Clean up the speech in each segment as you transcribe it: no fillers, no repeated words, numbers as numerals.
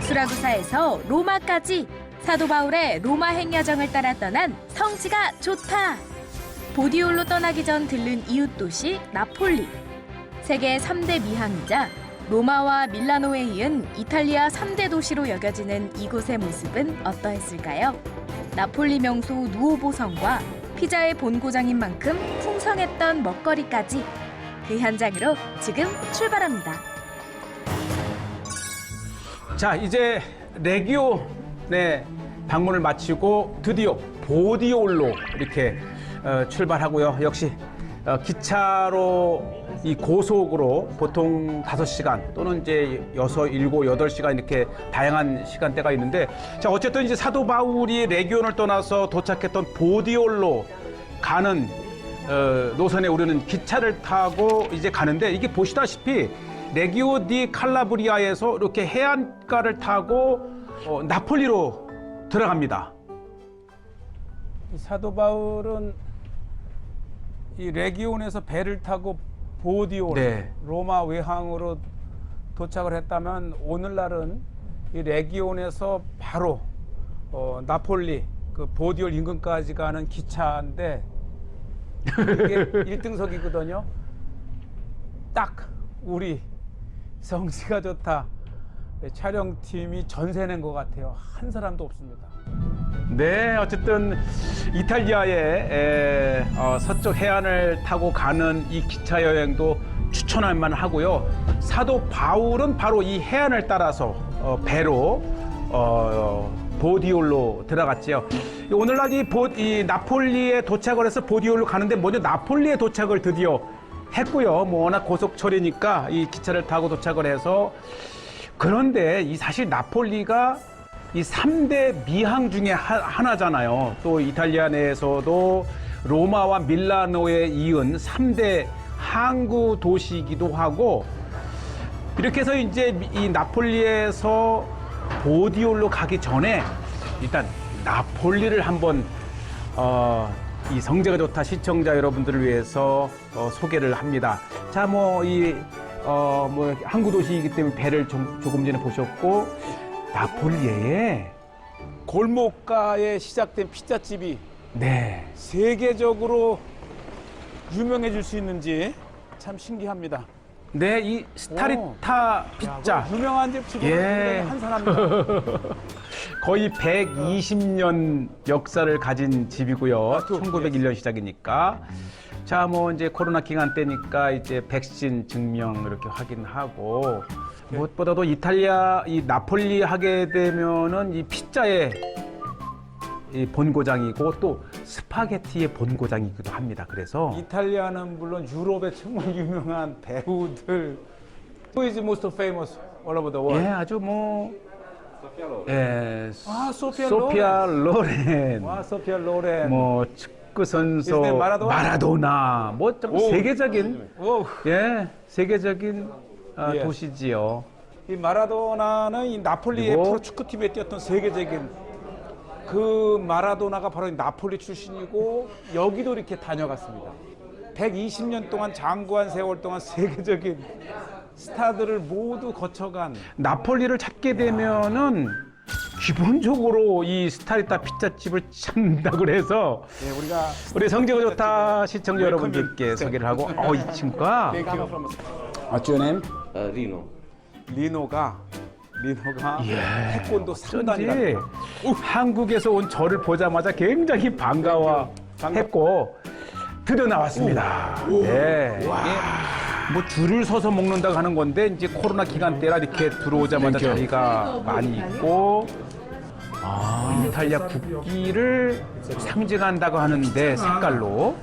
수라구사에서 로마까지 사도 바울의 로마 행여정을 따라 떠난 성지가 좋다. 보디올로 떠나기 전 들른 이웃 도시 나폴리. 세계 3대 미항이자 로마와 밀라노에 이은 이탈리아 3대 도시로 여겨지는 이곳의 모습은 어떠했을까요? 나폴리 명소 누오보 성과 피자의 본고장인 만큼 풍성했던 먹거리까지 그 현장으로 지금 출발합니다. 자, 이제 레기온의 방문을 마치고 드디어 보디올로 이렇게 출발하고요. 역시 기차로 이 고속으로 보통 5시간 또는 이제 6, 7, 8시간 이렇게 다양한 시간대가 있는데, 자, 어쨌든 이제 사도 바울이 레기온을 떠나서 도착했던 보디올로 가는 노선에 우리는 기차를 타고 이제 가는데, 이게 보시다시피 레기오 디 칼라브리아에서 이렇게 해안가를 타고 나폴리로 들어갑니다. 사도 바울은 이 레기온에서 배를 타고 보디올, 로마 외항으로 도착을 했다면, 오늘날은 이 레기온에서 바로 나폴리 그 보디올 인근까지 가는 기차인데, 이게 1등석이거든요. 딱 우리 성지가 좋다 촬영팀이 전세 낸 것 같아요. 한 사람도 없습니다. 네, 어쨌든 이탈리아의 서쪽 해안을 타고 가는 이 기차 여행도 추천할 만하고요. 사도 바울은 바로 이 해안을 따라서 배로 보디올로 들어갔지요. 오늘날 이 나폴리에 도착을 해서 보디올로 가는데, 먼저 나폴리에 도착을 드디어 했고요. 뭐 워낙 고속철이니까 이 기차를 타고 도착을 해서, 그런데 이 사실 나폴리가 이 3대 미항 중에 하나잖아요. 또 이탈리아 내에서도 로마와 밀라노에 이은 3대 항구 도시이기도 하고, 이렇게 해서 이제 이 나폴리에서 보디올로 가기 전에 일단 나폴리를 한번 이 성지가 좋다 시청자 여러분들을 위해서 소개를 합니다. 자, 항구 도시이기 때문에 배를 조금 전에 보셨고, 나폴리에 골목가에 시작된 피자집이 세계적으로 유명해질 수 있는지 참 신기합니다. 네, 이 스타리타 피자. 유명한 집치고는 한 사람입니다. 거의 120년 역사를 가진 집이고요. 1901년 시작이니까. 자, 이제 코로나 기간 때니까 이제 백신 증명 이렇게 확인하고, 무엇보다도 이탈리아, 이 나폴리 하게 되면은 이 피자의 이 본고장이고 또 스파게티의 본고장이기도 합니다. 그래서 이탈리아는 물론 유럽에 정말 유명한 배우들, Who is most famous all over the world? 아주 소피아 로렌. 소피아 로렌. 축구 선수 마라도나. 세계적인 세계적인 도시지요. 이 마라도나는 이 나폴리의 프로 축구팀에 뛰었던 세계적인 그 마라도나가 바로 나폴리 출신이고, 여기도 이렇게 다녀갔습니다. 120년 동안 장구한 세월 동안 세계적인 스타들을 모두 거쳐간 나폴리를 찾게 되면은 기본적으로 이 스타리타 피자집을 찾는다고 해서 우리 성지가 좋다 시청자 여러분들께 소개를 하고, 이 친구가 What's your name? Rino. 리노가 태권도 3단이랍니다. 한국에서 온 저를 보자마자 굉장히 반가워했고 드디어 나왔습니다. 줄을 서서 먹는다고 하는 건데, 이제 코로나 기간 때라 이렇게 들어오자마자 자리가 많이 있고, 이탈리아 국기를 상징한다고 하는데, 색깔로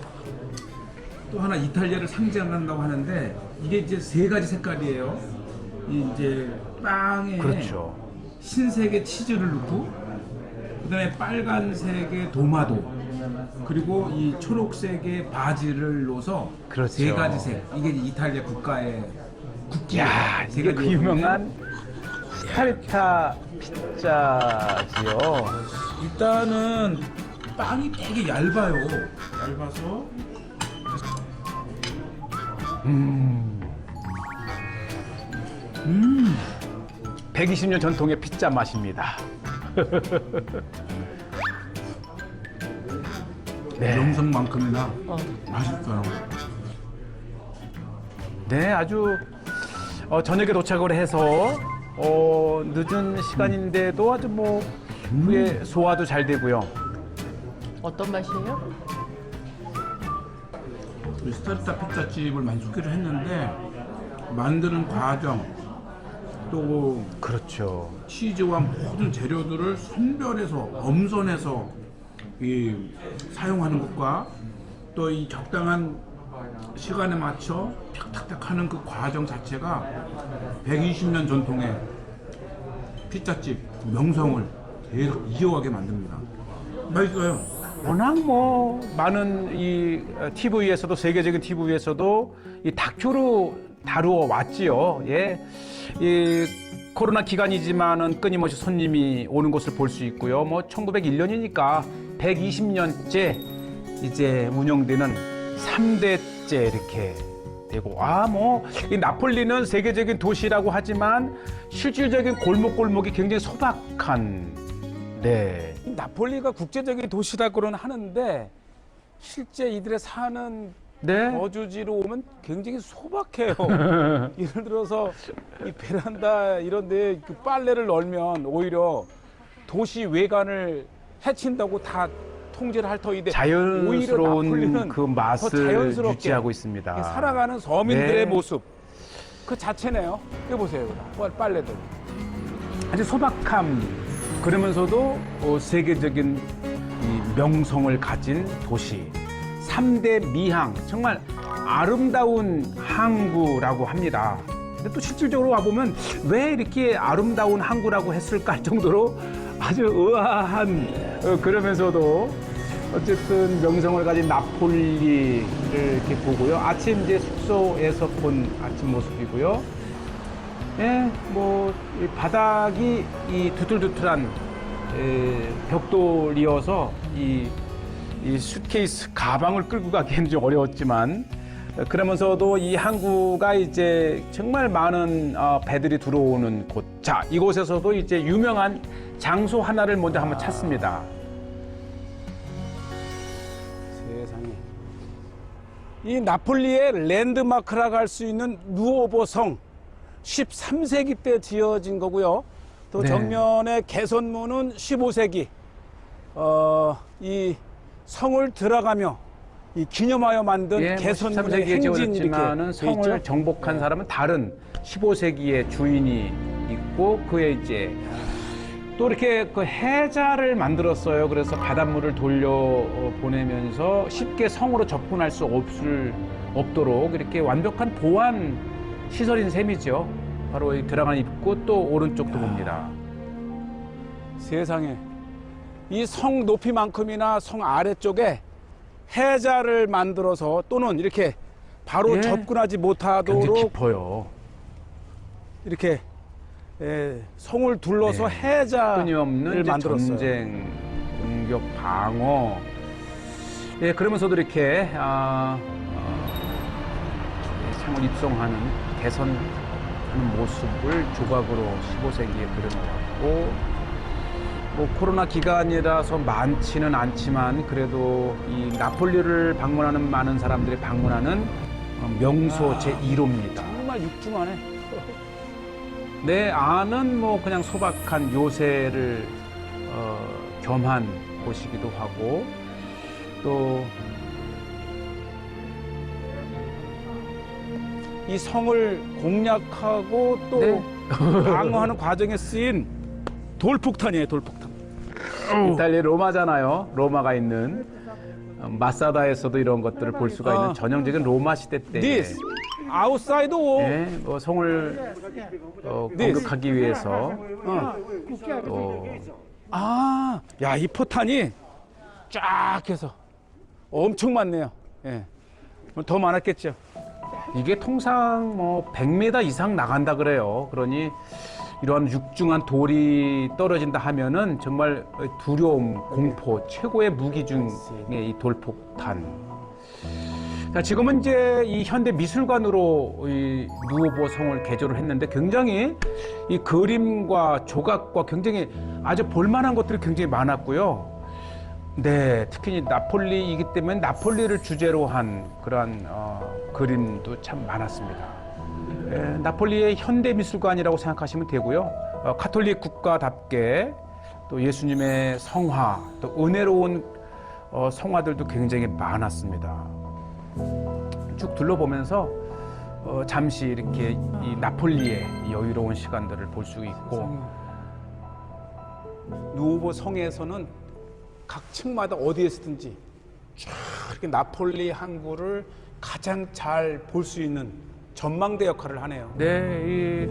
또 하나 이탈리아를 상징한다고 하는데, 이게 이제 3가지 색깔이에요. 이제 빵에 흰색의 치즈를 넣고, 그다음에 빨간색의 도마도, 그리고 이 초록색의 바지를 넣어서 3가지 색. 이게 이탈리아 국가의 국기예요. 이게 그 유명한 스타리타 피자지요. 일단은 빵이 되게 얇아요. 얇아서 120년 전통의 피자 맛입니다. 네. 명성만큼이나 맛있어요. 네, 아주 저녁에 도착을 해서 늦은 시간인데도 아주 뭐 후에 소화도 잘 되고요. 어떤 맛이에요? 우리 스타리타 피자집을 많이 소개를 했는데 만드는 과정 또 그렇죠. 치즈와 모든 재료들을 선별해서 엄선해서 사용하는 것과 또 이 적당한 시간에 맞춰 탁탁탁 하는 그 과정 자체가 120년 전통의 피자집 명성을 계속 이어가게 만듭니다. 맛있어요. 워낙 뭐 많은 이 TV에서도 세계적인 TV에서도 이 다큐로 다루어 왔지요. 예, 이 코로나 기간이지만은 끊임없이 손님이 오는 것을 볼 수 있고요. 뭐 1901년이니까 120년째 이제 운영되는 3대째 이렇게 되고, 뭐 이 나폴리는 세계적인 도시라고 하지만 실질적인 골목골목이 굉장히 소박한. 네. 나폴리가 국제적인 도시라고는 하는데 실제 이들의 사는 네. 거주지로 오면 굉장히 소박해요. 예를 들어서 이 베란다 이런 데 그 빨래를 널면 오히려 도시 외관을 해친다고 다 통제를 할 터인데 오히려 자연스러운 나폴리는 그 더 맛을 자연스럽게 유지하고 있습니다. 살아가는 서민들의 네. 모습 그 자체네요. 이거 보세요. 빨래들. 아주 소박함, 그러면서도 세계적인 이 명성을 가진 도시. 3대 미항, 정말 아름다운 항구라고 합니다. 근데 또 실질적으로 와보면 왜 이렇게 아름다운 항구라고 했을까 할 정도로 아주 의아한, 그러면서도 어쨌든 명성을 가진 나폴리를 이렇게 보고요. 아침 이제 숙소에서 본 아침 모습이고요. 예, 뭐, 이 바닥이 이 두툴두툴한 벽돌이어서 이 슈트케이스 가방을 끌고 가기에는 좀 어려웠지만, 그러면서도 이 항구가 이제 정말 많은 배들이 들어오는 곳. 자, 이곳에서도 이제 유명한 장소 하나를 먼저 한번 찾습니다. 세상에. 이 나폴리의 랜드마크라고 할 수 있는 누오보 성. 13세기 때 지어진 거고요. 또 네. 정면의 개선문은 15세기. 이 성을 들어가며 이 기념하여 만든 예, 개선문의 13세기에 행진 지어졌지만은 이렇게 돼 성을 있죠. 정복한 사람은 다른 15세기의 주인이 있고, 그에 이제 또 이렇게 그 해자를 만들었어요. 그래서 바닷물을 돌려 보내면서 쉽게 성으로 접근할 수 없도록 이렇게 완벽한 보안 시설인 셈이죠. 바로 이 들어간 입구, 또 오른쪽도 봅니다. 세상에. 이 성 높이만큼이나 성 아래쪽에 해자를 만들어서 또는 이렇게 바로 예. 접근하지 굉장히 못하도록 깊어요. 이렇게 성을 둘러서 네. 해자를 끊임없는 이제 만들었어요. 전쟁, 공격, 방어. 예, 그러면서도 이렇게 상을 입성하는, 개선하는 모습을 조각으로 15세기에 그려놓았고, 뭐 코로나 기간이라서 많지는 않지만 그래도 이 나폴리를 방문하는 많은 사람들이 방문하는 명소 제1호입니다. 정말 육중하네. 내 안은 뭐 그냥 소박한 요새를 겸한 곳이기도 하고, 또 이 성을 공략하고 또 네. 방어하는 과정에 쓰인 돌폭탄이에요, 돌폭탄. 이탈리아 로마잖아요. 로마가 있는 마사다에서도 이런 것들을 볼 수가 있는 전형적인 로마 시대 때. This outside wall. 네, 뭐 성을 공격하기 위해서 또 야, 이 포탄이 쫙 해서 엄청 많네요. 예. 더 많았겠죠. 이게 통상 뭐 100m 이상 나간다 그래요. 그러니 이러한 육중한 돌이 떨어진다 하면은 정말 두려움, 공포, 최고의 무기 중에 이 돌폭탄. 자, 지금은 이제 이 현대 미술관으로 이 누오보 성을 개조를 했는데 굉장히 이 그림과 조각과 굉장히 아주 볼만한 것들이 굉장히 많았고요. 네, 특히 이 나폴리이기 때문에 나폴리를 주제로 한 그러한 그림도 참 많았습니다. 나폴리의 현대 미술관이라고 생각하시면 되고요. 가톨릭 국가답게 또 예수님의 성화, 또 은혜로운 성화들도 굉장히 많았습니다. 쭉 둘러보면서 잠시 이렇게 이 나폴리의 여유로운 시간들을 볼 수 있고, 누오보 성에서는 각 층마다 어디에 있든지 쫙 이렇게 나폴리 항구를 가장 잘 볼 수 있는 전망대 역할을 하네요. 네,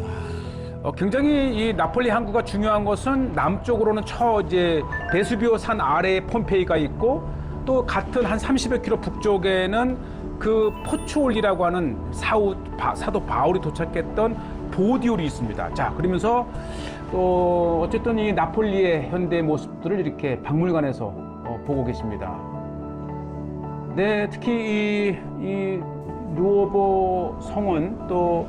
굉장히 이 나폴리 항구가 중요한 것은 남쪽으로는 이제 베수비오 산 아래에 폼페이가 있고, 또 같은 한 30여 킬로 북쪽에는 그 포추올리라고 하는 사도 바울이 도착했던 보디올이 있습니다. 자, 그러면서 또 어쨌든 이 나폴리의 현대 모습들을 이렇게 박물관에서 보고 계십니다. 네, 특히 이 누오보 성은 또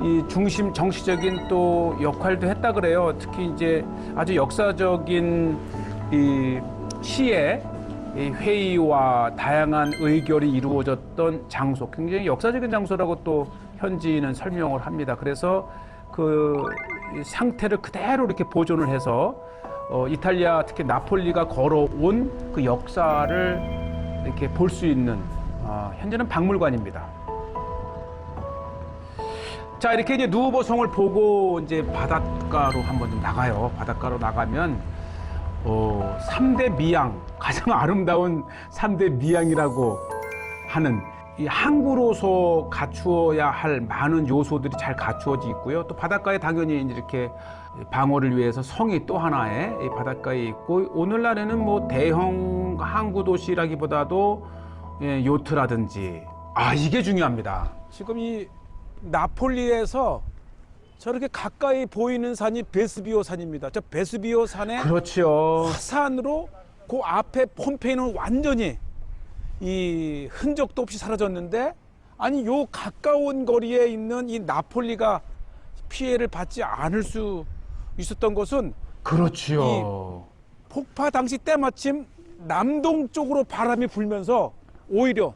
이 중심 정치적인 또 역할도 했다 그래요. 특히 이제 아주 역사적인 이 시에 이 회의와 다양한 의결이 이루어졌던 장소, 굉장히 역사적인 장소라고 또 현지인은 설명을 합니다. 그래서 그 상태를 그대로 이렇게 보존을 해서 이탈리아, 특히 나폴리가 걸어온 그 역사를 이렇게 볼 수 있는 현재는 박물관입니다. 자, 이렇게 이제 누오보 성을 보고 이제 바닷가로 한번 좀 나가요. 바닷가로 나가면 3대 미양, 가장 아름다운 3대 미양이라고 하는 이 항구로서 갖추어야 할 많은 요소들이 잘 갖추어져 있고요. 또 바닷가에 당연히 이렇게 방어를 위해서 성이 또 하나의 이 바닷가에 있고, 오늘날에는 뭐 대형 항구 도시라기보다도 요트라든지, 이게 중요합니다. 지금 이 나폴리에서 저렇게 가까이 보이는 산이 베스비오 산입니다. 저 베스비오 산의 그렇죠. 화산으로 그 앞에 폼페이는 완전히 이 흔적도 없이 사라졌는데, 아니 요 가까운 거리에 있는 이 나폴리가 피해를 받지 않을 수 있었던 것은, 그렇죠. 폭파 당시 때마침 남동쪽으로 바람이 불면서 오히려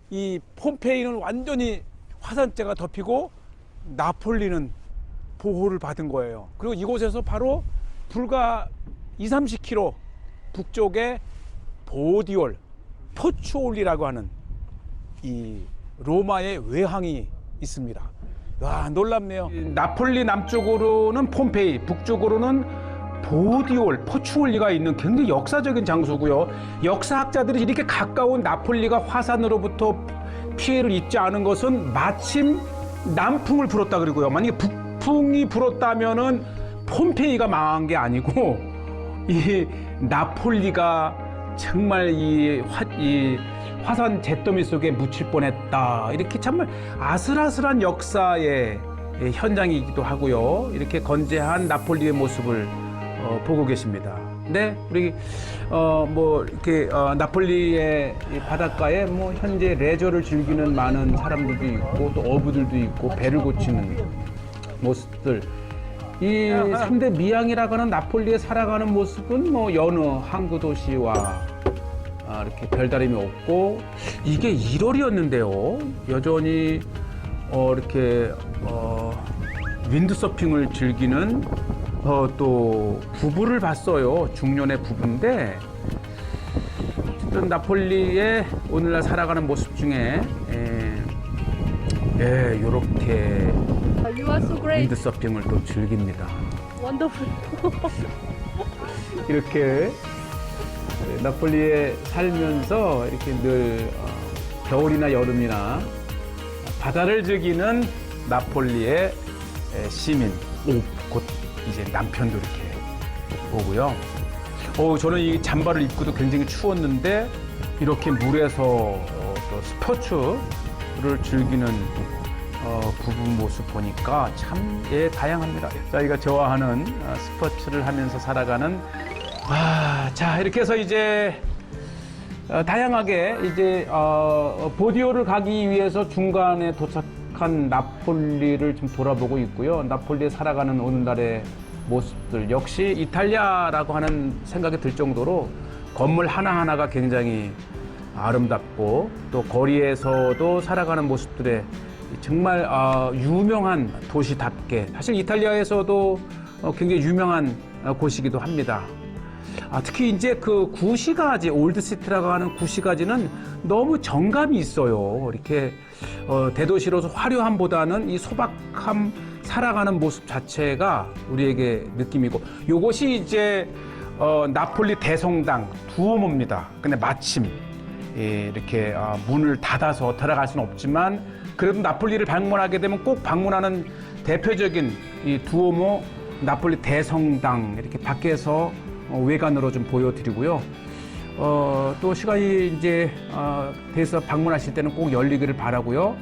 이 폼페이는 완전히 화산재가 덮이고 나폴리는 보호를 받은 거예요. 그리고 이곳에서 바로 불과 20-30km 북쪽에 보디올, 포추올리라고 하는 이 로마의 외항이 있습니다. 와, 놀랍네요. 나폴리 남쪽으로는 폼페이, 북쪽으로는 보디올, 포추올리가 있는 굉장히 역사적인 장소고요. 역사학자들이 이렇게 가까운 나폴리가 화산으로부터 피해를 입지 않은 것은 마침 남풍을 불었다 그러고요. 만약에 북풍이 불었다면은 폼페이가 망한 게 아니고 이 나폴리가 정말 이 화산 잿더미 속에 묻힐 뻔했다. 이렇게 정말 아슬아슬한 역사의 현장이기도 하고요. 이렇게 건재한 나폴리의 모습을 보고 계십니다. 네, 우리 뭐 이렇게 나폴리의 이 바닷가에 뭐 현재 레저를 즐기는 많은 사람들도 있고, 또 어부들도 있고, 배를 고치는 모습들. 이 3대 미양이라고 하는 나폴리에 살아가는 모습은 뭐 여느 항구 도시와 이렇게 별다름이 없고, 이게 1월이었는데요. 여전히 이렇게 윈드서핑을 즐기는 또 부부를 봤어요. 중년의 부부인데, 어쨌든 나폴리의 오늘날 살아가는 모습 중에 이렇게 You are so great. 윈드서핑을 또 즐깁니다. Wonderful. 이렇게 나폴리에 살면서 이렇게 늘 겨울이나 여름이나 바다를 즐기는 나폴리의 시민, 곧 이제 남편도 이렇게 오고요. 저는 이 잠바를 입고도 굉장히 추웠는데, 이렇게 물에서 또 스포츠를 즐기는 부부 모습 보니까 참 다양합니다. 저희가 좋아하는 스포츠를 하면서 살아가는 자, 이렇게 해서 이제 다양하게 이제 보디오를 가기 위해서 중간에 도착한 나폴리를 좀 돌아보고 있고요. 나폴리에 살아가는 오늘날의 모습들 역시 이탈리아라고 하는 생각이 들 정도로 건물 하나하나가 굉장히 아름답고 또 거리에서도 살아가는 모습들에 정말 유명한 도시답게 사실 이탈리아에서도 굉장히 유명한 곳이기도 합니다. 특히 이제 그 구시가지, 올드시티라고 하는 구시가지는 너무 정감이 있어요. 이렇게 대도시로서 화려함보다는 이 소박함, 살아가는 모습 자체가 우리에게 느낌이고, 요것이 이제 나폴리 대성당 두오모입니다. 근데 마침 이렇게 문을 닫아서 들어갈 수는 없지만 그래도 나폴리를 방문하게 되면 꼭 방문하는 대표적인 이 두오모 나폴리 대성당 이렇게 밖에서 외관으로 좀 보여드리고요. 또 시간이 이제 돼서 방문하실 때는 꼭 열리기를 바라고요.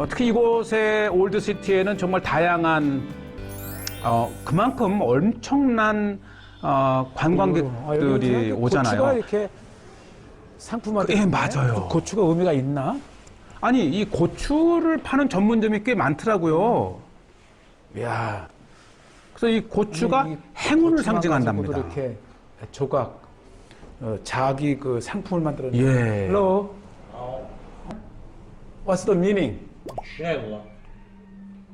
특히 이곳의 올드시티에는 정말 다양한 그만큼 엄청난 관광객들이 오잖아요. 고추가 이렇게 상품화돼. 예, 맞아요. 고추가 의미가 있나? 아니, 이 고추를 파는 전문점이 꽤 많더라고요. 이야. 그래서 이 고추가 이 행운을 고추만 상징한답니다. 가지고도 이렇게 조각 자기 그 상품을 만들었는데. 예. Hello. What's the meaning?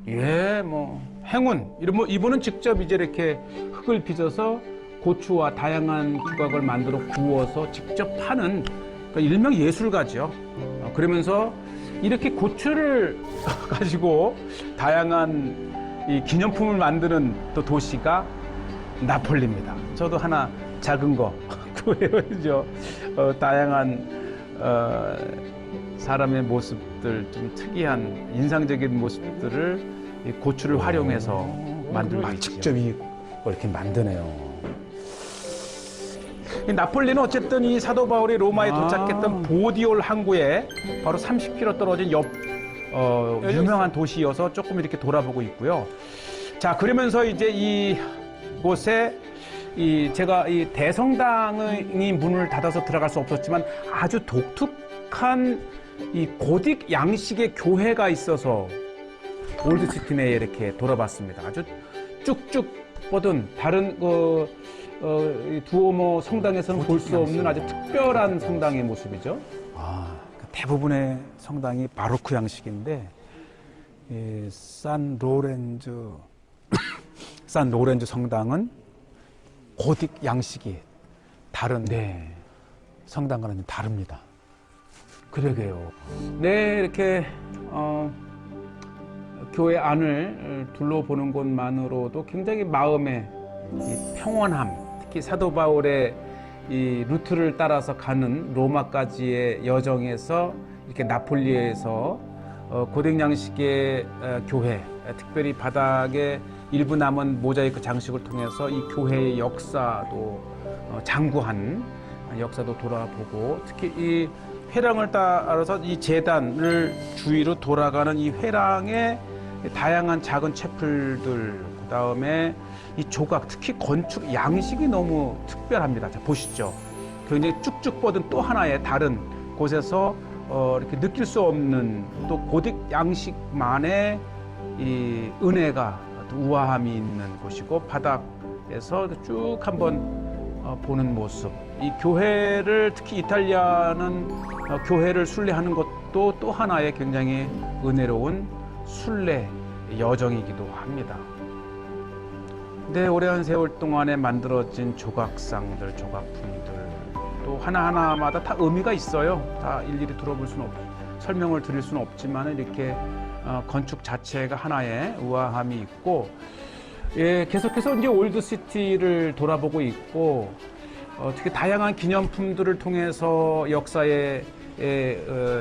예, 뭐 행운. 이분은 직접 이제 이렇게 흙을 빚어서 고추와 다양한 조각을 만들어 구워서 직접 파는 그러니까 일명 예술가죠. 그러면서 이렇게 고추를 가지고 다양한 이 기념품을 만드는 또 도시가 나폴리입니다. 저도 하나 작은 거 구해야죠. 다양한 사람의 모습들, 좀 특이한 인상적인 모습들을 이 고추를 활용해서 만들고 있죠. 직접 이렇게 만드네요. 이 나폴리는 어쨌든 이 사도 바울이 로마에 도착했던 보디올 항구에 바로 30km 떨어진 옆 유명한 도시여서 조금 이렇게 돌아보고 있고요. 자, 그러면서 이제 이곳에 제가 이 대성당이 문을 닫아서 들어갈 수 없었지만 아주 독특한 이 고딕 양식의 교회가 있어서 올드시티 내에 이렇게 돌아봤습니다. 아주 쭉쭉 뻗은 다른 이 두오모 성당에서는 볼 수 없는 아주 특별한 성당의 모습이죠. 대부분의 성당이 바로크 양식인데 이 산 로렌조 성당은 고딕 양식이 다른 성당과는 좀 다릅니다. 그러게요. 네, 이렇게 교회 안을 둘러보는 것만으로도 굉장히 마음의 이 평온함, 특히 사도 바울의 이 루트를 따라서 가는 로마까지의 여정에서 이렇게 나폴리에서 고딕 양식의 교회, 특별히 바닥에 일부 남은 모자이크 장식을 통해서 이 교회의 역사도 장구한 역사도 돌아보고, 특히 이 회랑을 따라서 이 제단을 주위로 돌아가는 이 회랑의 다양한 작은 채플들, 그다음에 이 조각, 특히 건축 양식이 너무 특별합니다. 자, 보시죠. 굉장히 쭉쭉 뻗은 또 하나의 다른 곳에서 이렇게 느낄 수 없는 또 고딕 양식만의 이 은혜가, 우아함이 있는 곳이고, 바닥에서 쭉 한번 보는 모습. 이 교회를, 특히 이탈리아는 교회를 순례하는 것도 또 하나의 굉장히 은혜로운 순례 여정이기도 합니다. 네, 오랜 세월 동안에 만들어진 조각상들, 조각품들 또 하나하나마다 다 의미가 있어요. 다 일일이 들어볼 수는 설명을 드릴 수는 없지만 이렇게 건축 자체가 하나의 우아함이 있고, 예, 계속해서 이제 올드시티를 돌아보고 있고, 특히 다양한 기념품들을 통해서 역사의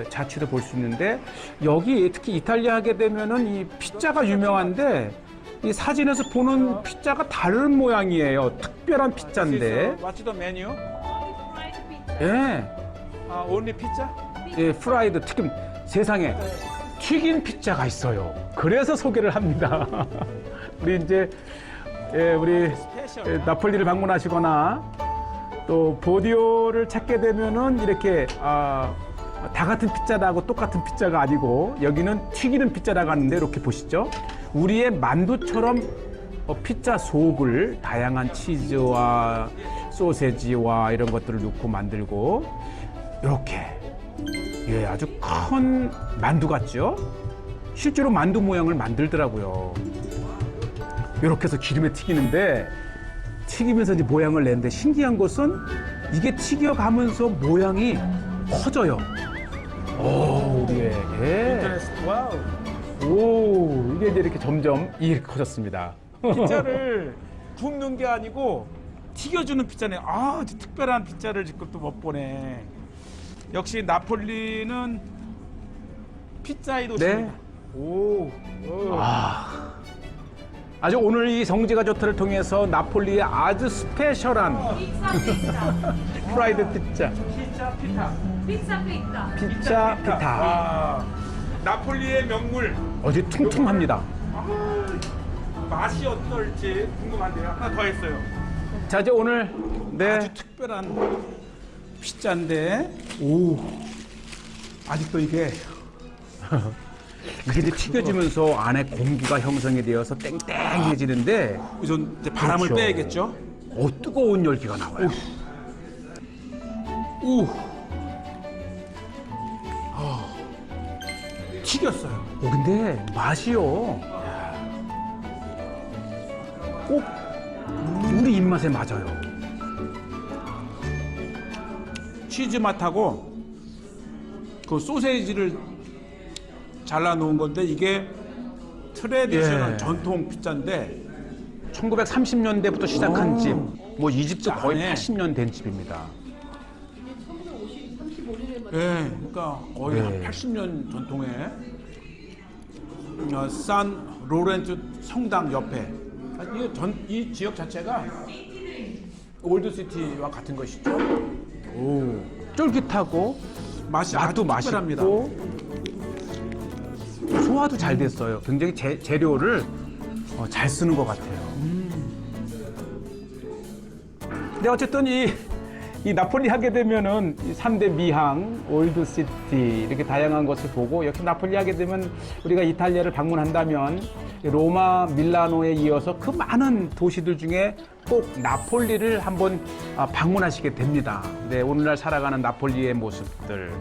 자취를 볼 수 있는데, 여기 특히 이탈리아 하게 되면은 이 피자가 유명한데 이 사진에서 보는 피자가 다른 모양이에요. 특별한 피자인데. What's the menu? 예, Only pizza? 예, 프라이드 튀김. 세상에 튀긴 피자가 있어요. 그래서 소개를 합니다. 우리 이제 우리 나폴리를 방문하시거나 또 보디올을 찾게 되면은 이렇게 다 같은 피자라고 똑같은 피자가 아니고 여기는 튀기는 피자라고 하는데 이렇게 보시죠. 우리의 만두처럼 피자 속을 다양한 치즈와 소세지와 이런 것들을 넣고 만들고 이렇게 예, 아주 큰 만두 같죠? 실제로 만두 모양을 만들더라고요. 이렇게 해서 기름에 튀기는데 튀기면서 이제 모양을 내는데 신기한 것은 이게 튀겨가면서 모양이 커져요. 오, 우리의 예. 와우. 오, 이게 이제 이렇게 점점 이렇게 커졌습니다. 피자를 굽는 게 아니고 튀겨주는 피자네. 아, 아주 특별한 피자를 지금 또 못 보네. 역시 나폴리는 피자의 도시입니다. 네. 오. 아주 오늘 이 성지가 좋다를 통해서 나폴리의 아주 스페셜한 프라이드 피자. 피자 피타. 피자 피타. 아, 나폴리의 명물. 어제 퉁퉁합니다. 맛이 어떨지 궁금한데요. 하나 더 했어요. 자, 이제 오늘 네. 아주 특별한 피자인데, 오, 아직도 이게 이게 이제 튀겨지면서 안에 공기가 형성이 되어서 땡땡해지는데 우선 이제 바람을 그렇죠. 빼야겠죠. 뜨거운 열기가 나와요. 오, 튀겼어요. 근데 맛이요. 꼭 우리 입맛에 맞아요. 치즈 맛하고 그 소세지를 잘라 놓은 건데 이게 트레디셔널 예. 전통 피자인데 1930년대부터 시작한 집, 뭐 이 집도 거의 안에 80년 된 집입니다. 예, 그러니까 거의 한 네. 80년 전통의 산 로렌조 성당 옆에 이 지역 자체가 올드시티와 같은 것이죠. 오, 쫄깃하고 맛이 맛도 아주 특별합니다. 맛있고 소화도 잘 됐어요. 굉장히 재료를 잘 쓰는 것 같아요. 근데 어쨌든 이 나폴리 하게 되면은 이 3대 미항, 올드시티 이렇게 다양한 것을 보고 역시 나폴리 하게 되면 우리가 이탈리아를 방문한다면 로마, 밀라노에 이어서 그 많은 도시들 중에 꼭 나폴리를 한번 방문하시게 됩니다. 네, 오늘날 살아가는 나폴리의 모습들.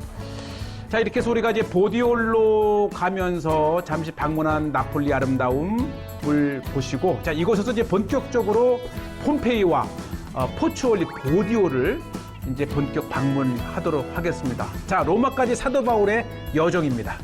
자, 이렇게 해서 우리가 이제 보디올로 가면서 잠시 방문한 나폴리 아름다움을 보시고, 자, 이곳에서 이제 본격적으로 폼페이와 포추올리 보디올을 이제 본격 방문하도록 하겠습니다. 자, 로마까지 사도 바울의 여정입니다.